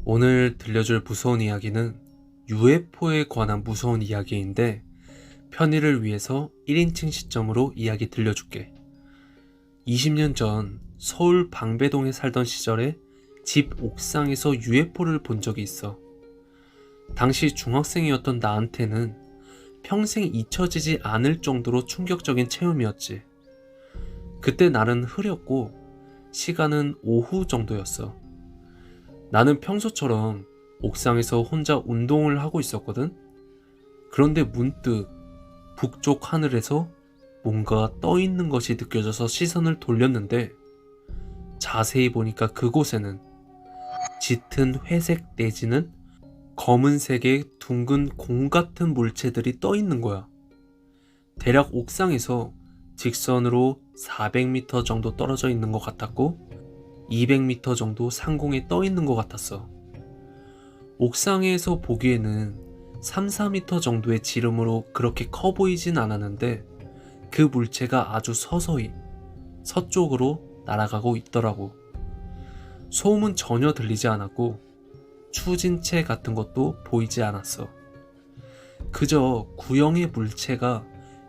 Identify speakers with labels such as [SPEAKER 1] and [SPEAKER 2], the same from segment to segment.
[SPEAKER 1] 오늘 들려줄 무서운 이야기는 UFO에 관한 무서운 이야기인데 편의를 위해서 1인칭 시점으로 이야기 들려줄게. 20년 전 서울 방배동에 살던 시절에 집 옥상에서 UFO를 본 적이 있어. 당시 중학생이었던 나한테는 평생 잊혀지지 않을 정도로 충격적인 체험이었지. 그때 날은 흐렸고 시간은 오후 정도였어. 나는 평소처럼 옥상에서 혼자 운동을 하고 있었거든. 그런데 문득 북쪽 하늘에서 뭔가 떠 있는 것이 느껴져서 시선을 돌렸는데 자세히 보니까 그곳에는 짙은 회색 내지는 검은색의 둥근 공 같은 물체들이 떠 있는 거야. 대략 옥상에서 직선으로 400m 정도 떨어져 있는 것 같았고 200m 정도 상공에 떠 있는 것 같았어. 옥상에서 보기에는 3, 4m 정도의 지름으로 그렇게 커 보이진 않았는데 그 물체가 아주 서서히 서쪽으로 날아가고 있더라고. 소음은 전혀 들리지 않았고 추진체 같은 것도 보이지 않았어. 그저 구형의 물체가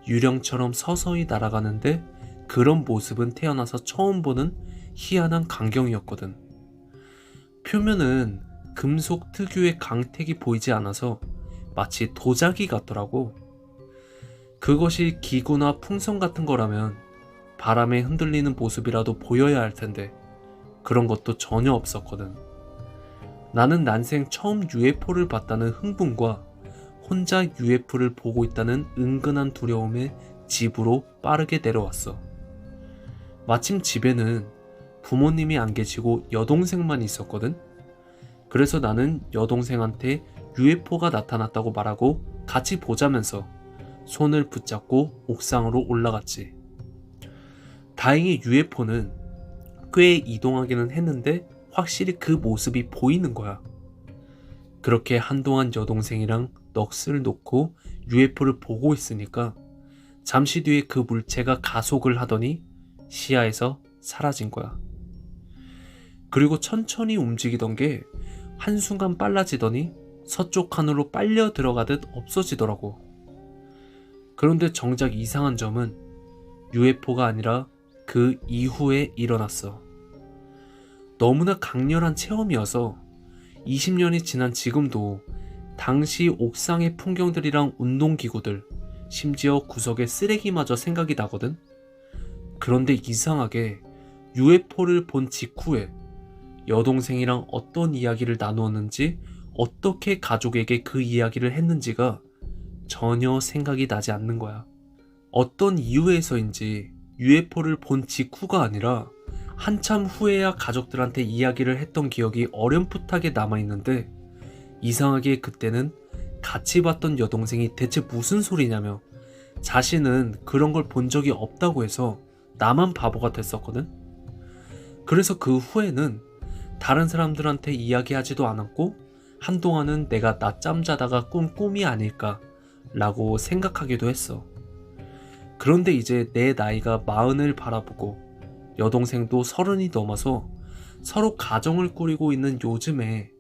[SPEAKER 1] 유령처럼 서서히 날아가는데 그런 모습은 태어나서 처음 보는 희한한 광경이었거든. 표면은 금속 특유의 강택이 보이지 않아서 마치 도자기 같더라고. 그것이 기구나 풍선 같은 거라면 바람에 흔들리는 모습이라도 보여야 할 텐데 그런 것도 전혀 없었거든. 나는 난생 처음 UFO를 봤다는 흥분과 혼자 UFO를 보고 있다는 은근한 두려움에 집으로 빠르게 내려왔어. 마침 집에는 부모님이 안 계시고 여동생만 있었거든. 그래서 나는 여동생한테 UFO가 나타났다고 말하고 같이 보자면서 손을 붙잡고 옥상으로 올라갔지. 다행히 UFO는 꽤 이동하기는 했는데 확실히 그 모습이 보이는 거야. 그렇게 한동안 여동생이랑 넋을 놓고 UFO를 보고 있으니까 잠시 뒤에 그 물체가 가속을 하더니 시야에서 사라진 거야. 그리고 천천히 움직이던 게 한순간 빨라지더니 서쪽 하늘로 빨려 들어가듯 없어지더라고. 그런데 정작 이상한 점은 UFO가 아니라 그 이후에 일어났어. 너무나 강렬한 체험이어서 20년이 지난 지금도 당시 옥상의 풍경들이랑 운동기구들, 심지어 구석의 쓰레기마저 생각이 나거든. 그런데 이상하게 UFO를 본 직후에 여동생이랑 어떤 이야기를 나누었는지, 어떻게 가족에게 그 이야기를 했는지가 전혀 생각이 나지 않는 거야. 어떤 이유에서인지 UFO를 본 직후가 아니라 한참 후에야 가족들한테 이야기를 했던 기억이 어렴풋하게 남아있는데 이상하게 그때는 같이 봤던 여동생이 대체 무슨 소리냐며 자신은 그런 걸 본 적이 없다고 해서 나만 바보가 됐었거든. 그래서 그 후에는 다른 사람들한테 이야기하지도 않았고 한동안은 내가 낮잠 자다가 꾼 꿈이 아닐까 라고 생각하기도 했어. 그런데 이제 내 나이가 40을 바라보고 여동생도 30이 넘어서 서로 가정을 꾸리고 있는 요즘에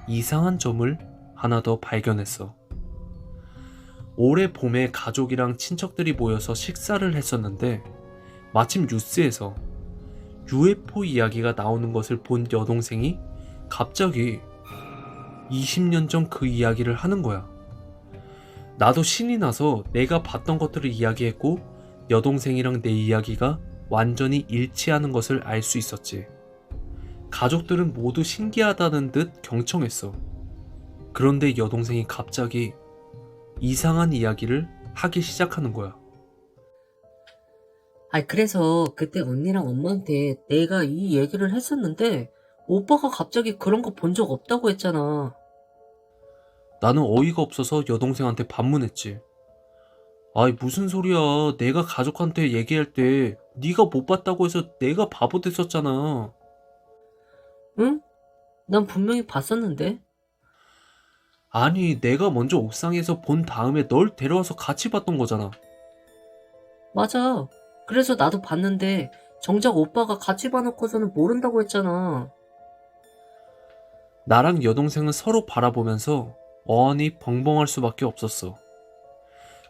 [SPEAKER 1] 이상한 점을 하나 더 발견했어. 올해 봄에 가족이랑 친척들이 모여서 식사를 했었는데 마침 뉴스에서 UFO 이야기가 나오는 것을 본 여동생이 갑자기 20년 전 그 이야기를 하는 거야. 나도 신이 나서 내가 봤던 것들을 이야기했고 여동생이랑 내 이야기가 완전히 일치하는 것을 알 수 있었지. 가족들은 모두 신기하다는 듯 경청했어. 그런데 여동생이 갑자기 이상한 이야기를 하기 시작하는 거야.
[SPEAKER 2] 그래서 그때 언니랑 엄마한테 내가 이 얘기를 했었는데 오빠가 갑자기 그런 거 본 적 없다고 했잖아.
[SPEAKER 1] 나는 어이가 없어서 여동생한테 반문했지. 아이 무슨 소리야. 내가 가족한테 얘기할 때 네가 못 봤다고 해서 내가 바보 됐었잖아.
[SPEAKER 2] 응? 난 분명히 봤었는데.
[SPEAKER 1] 아니 내가 먼저 옥상에서 본 다음에 널 데려와서 같이 봤던 거잖아.
[SPEAKER 2] 맞아. 그래서 나도 봤는데 정작 오빠가 같이 봐놓고서는 모른다고 했잖아.
[SPEAKER 1] 나랑 여동생은 서로 바라보면서 어안이 벙벙할 수밖에 없었어.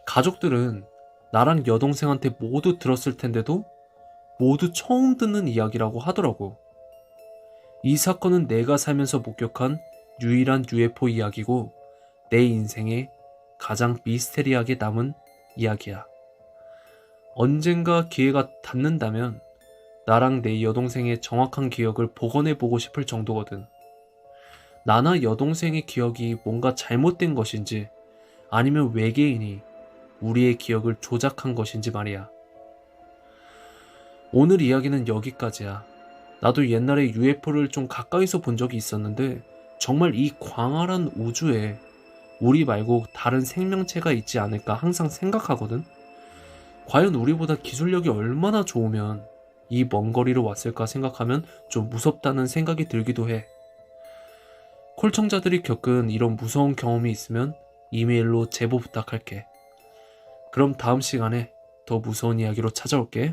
[SPEAKER 1] 가족들은 나랑 여동생한테 모두 들었을 텐데도 모두 처음 듣는 이야기라고 하더라고. 이 사건은 내가 살면서 목격한 유일한 UFO 이야기고 내 인생에 가장 미스테리하게 남은 이야기야. 언젠가 기회가 닿는다면 나랑 내 여동생의 정확한 기억을 복원해보고 싶을 정도거든. 나나 여동생의 기억이 뭔가 잘못된 것인지 아니면 외계인이 우리의 기억을 조작한 것인지 말이야. 오늘 이야기는 여기까지야. 나도 옛날에 UFO를 좀 가까이서 본 적이 있었는데 정말 이 광활한 우주에 우리 말고 다른 생명체가 있지 않을까 항상 생각하거든. 과연 우리보다 기술력이 얼마나 좋으면 이 먼 거리로 왔을까 생각하면 좀 무섭다는 생각이 들기도 해. 콜청자들이 겪은 이런 무서운 경험이 있으면 이메일로 제보 부탁할게. 그럼 다음 시간에 더 무서운 이야기로 찾아올게.